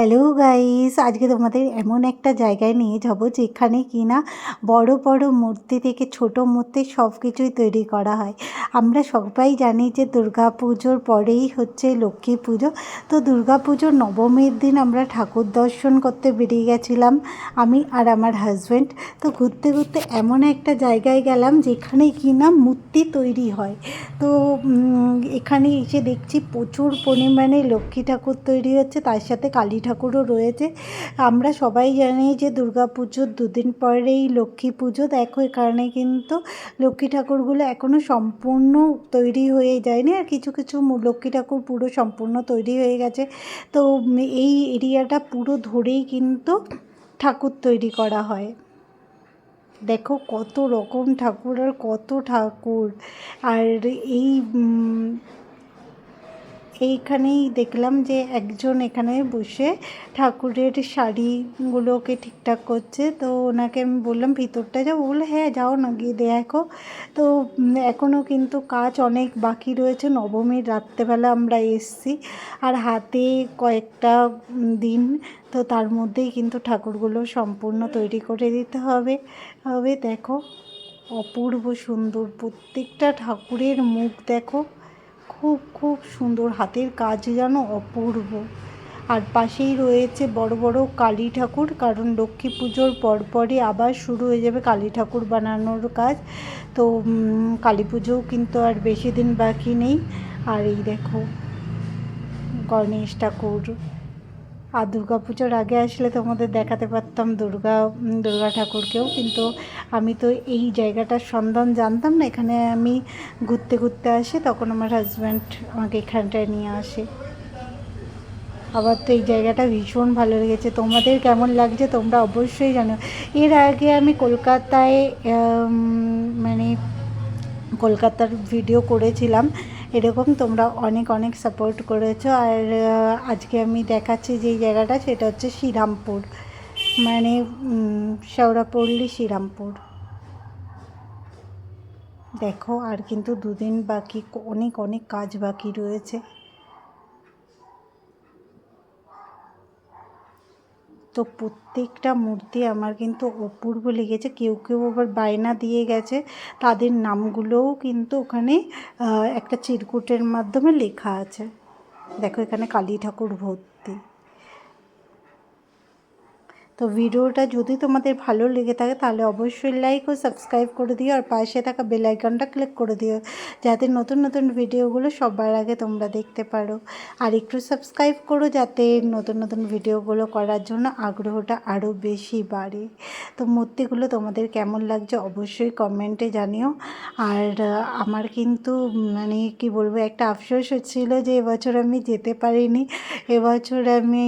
Hello guys, আজকে তোমাদের এমন একটা জায়গায় নিয়ে যাব যেখানে কিনা বড় বড় মূর্তি থেকে ছোট মূর্তি সব কিছুই তৈরি করা হয়। আমরা সবাই জানি যে দুর্গা পুজোর পরেই হচ্ছে লক্ষ্মী পুজো। তো দুর্গা পুজোর নবমীর দিন আমরা ঠাকুর দর্শন করতে বেরিয়ে গেছিলাম, আমি আর আমার হাজব্যান্ড। তো ঘুরতে ঘুরতে এমন একটা জায়গায় গেলাম যেখানে কিনা মূর্তি তৈরি হয়। তো এখানে এসে দেখছি প্রচুর পরিমাণে লক্ষ্মী ঠাকুর তৈরি হচ্ছে, তার সাথে কালী ঠাকুরও রয়েছে। আমরা সবাই জানি যে দুর্গা পুজোর দুদিন পরেই লক্ষ্মী পুজো। দেখো এখানে কিন্তু লক্ষ্মী ঠাকুরগুলো এখনও সম্পূর্ণ তৈরি হয়ে যায়নি, আর কিছু কিছু লক্ষ্মী ঠাকুর পুরো সম্পূর্ণ তৈরি হয়ে গেছে। তো এই এরিয়াটা পুরো ধরেই কিন্তু ঠাকুর তৈরি করা হয়। দেখো কত রকম ঠাকুর আর কত ঠাকুর। আর এইখানেই দেখলাম যে একজন এখানে বসে ঠাকুরের শাড়িগুলোকে ঠিকঠাক করছে। তো ওনাকে আমি বললাম ভিতরটা যাও, বললো হ্যাঁ যাও না, গিয়ে দেখো। তো এখনও কিন্তু কাজ অনেক বাকি রয়েছে। নবমীর রাত্রেবেলা আমরা এসছি, আর হাতে কয়েকটা দিন, তো তার মধ্যেই কিন্তু ঠাকুরগুলো সম্পূর্ণ তৈরি করে দিতে হবে। দেখো অপূর্ব সুন্দর প্রত্যেকটা ঠাকুরের মুখ দেখো, খুব খুব সুন্দর, হাতের কাজ যেন অপূর্ব। আর পাশেই রয়েছে বড় বড় কালী ঠাকুর, কারণ লক্ষ্মী পুজোর পরপরই আবার শুরু হয়ে যাবে কালী ঠাকুর বানানোর কাজ। তো কালী পুজোও কিন্তু আর বেশি দিন বাকি নেই। আর এই দেখো গণেশ ঠাকুর। আর দুর্গা পুজোর আগে আসলে তোমাদের দেখাতে পারতাম দুর্গা ঠাকুরকেও, কিন্তু আমি তো এই জায়গাটার সন্ধান জানতাম না। এখানে আমি ঘুরতে ঘুরতে আসি, তখন আমার হাজব্যান্ড আমাকে এখানটায় নিয়ে আসে। আবার তো এই জায়গাটা ভীষণ ভালো লেগেছে। তোমাদের কেমন লাগছে তোমরা অবশ্যই জানো। এর আগে আমি কলকাতায় মানে কলকাতার ভিডিও করেছিলাম এরকম, তোমরা অনেক অনেক সাপোর্ট করেছো। আর আজকে আমি দেখাচ্ছি যেই জায়গাটা, সেটা হচ্ছে শ্রীরামপুর, মানে শেওড়াপল্লী শ্রীরামপুর। দেখো আর কিন্তু দুদিন বাকি, অনেক অনেক কাজ বাকি রয়েছে। তো প্রত্যেকটা মূর্তি আমার কিন্তু অপূর্ব লেগেছে। কেউ কেউ আবার বায়না দিয়ে গেছে, তাদের নামগুলোও কিন্তু ওখানে একটা চিরকুটের মাধ্যমে লেখা আছে। দেখো এখানে কালী ঠাকুর ভর্তি। তো ভিডিওটা যদি তোমাদের ভালো লেগে থাকে তাহলে অবশ্যই লাইক ও সাবস্ক্রাইব করে দিও, আর পাশে থাকা বেল আইকনটা ক্লিক করে দিও, যাতে নতুন নতুন ভিডিওগুলো সবার আগে তোমরা দেখতে পারো। আর একটু সাবস্ক্রাইব করো, যাতে নতুন নতুন ভিডিওগুলো করার জন্য আগ্রহটা আরও বেশি বাড়ে। তো মূর্তিগুলো তোমাদের কেমন লাগছে অবশ্যই কমেন্টে জানিও। আর আমার কিন্তু মানে কি বলবো, একটা আফসোস হচ্ছিলো যে এবছর আমি যেতে পারিনি। এবছর আমি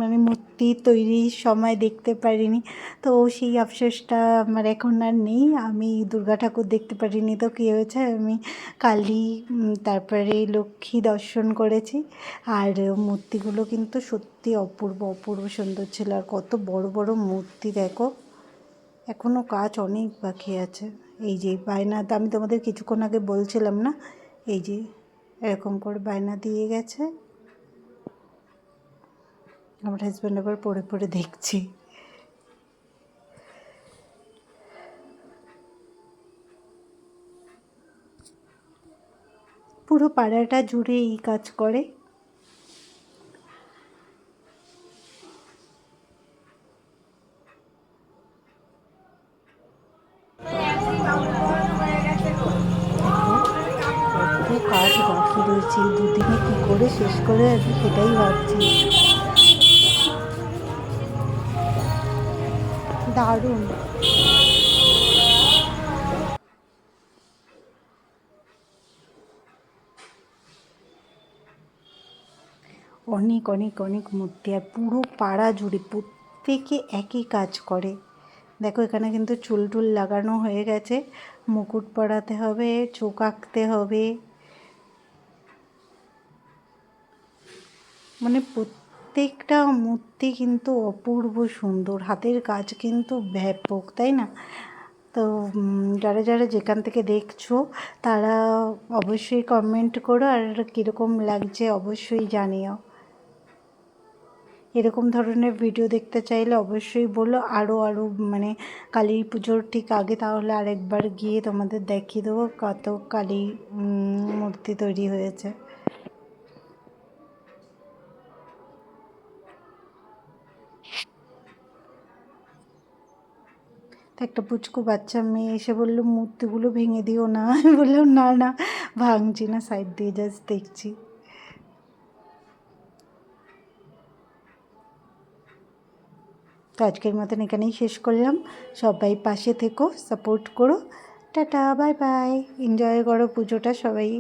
মানে মূর্তি তৈরির সময় দেখতে পারিনি। তো সেই আফসোসটা আমার এখন আর নেই। আমি দুর্গা ঠাকুর দেখতে পারিনি, তো কী হয়েছে, আমি কালী তারপরে লক্ষ্মী দর্শন করেছি। আর মূর্তিগুলো কিন্তু সত্যি অপূর্ব অপূর্ব সুন্দর ছিল। আর কত বড় বড় মূর্তি দেখো, এখনও কাজ অনেক বাকি আছে। এই যে বায়না, আমি তোমাদের কিছুক্ষণ আগে বলছিলাম না, এই যে এরকম করে বায়না দিয়ে গেছে। আমার হাজব্যান্ড আবার পড়ে পড়ে দেখছি। পুরো পাড়াটা জুড়ে এই কাজ করে। কত কাজ বাকি রয়েছে, এই দুদিনে কী করে শেষ করে আসবে সেটাই ভাবছি। দারুণ। অনেক অনেক অনেক মূর্তি, আর পুরো পাড়া জুড়ে প্রত্যেকে একই কাজ করে। দেখো এখানে কিন্তু চুল টুল লাগানো হয়ে গেছে, মুকুট পরাতে হবে, চোখ আঁকতে হবে, মানে প্রত্যেকটা মূর্তি কিন্তু অপূর্ব সুন্দর, হাতের কাজ কিন্তু ব্যাপক, তাই না? তো যারা যারা যেখান থেকে দেখছো তারা অবশ্যই কমেন্ট করো, আর কীরকম লাগছে অবশ্যই জানিও। এরকম ধরনের ভিডিও দেখতে চাইলে অবশ্যই বলো, আরও মানে কালী পুজোর ঠিক আগে তাহলে আরেকবার গিয়ে তোমাদের দেখিয়ে দেবো কত কালী মূর্তি তৈরি হয়েছে। তো একটা পুচকু বাচ্চা মেয়ে এসে বললো মূর্তিগুলো ভেঙে দিও না। আমি বললাম না না ভাঙছি না, সাইড দিয়ে জাস্ট দেখছি। তো আজকের মতন এখানেই শেষ করলাম। সবাই পাশে থেকো, সাপোর্ট করো। টাটা, বাই বাই, এনজয় করো পুজোটা সবাই।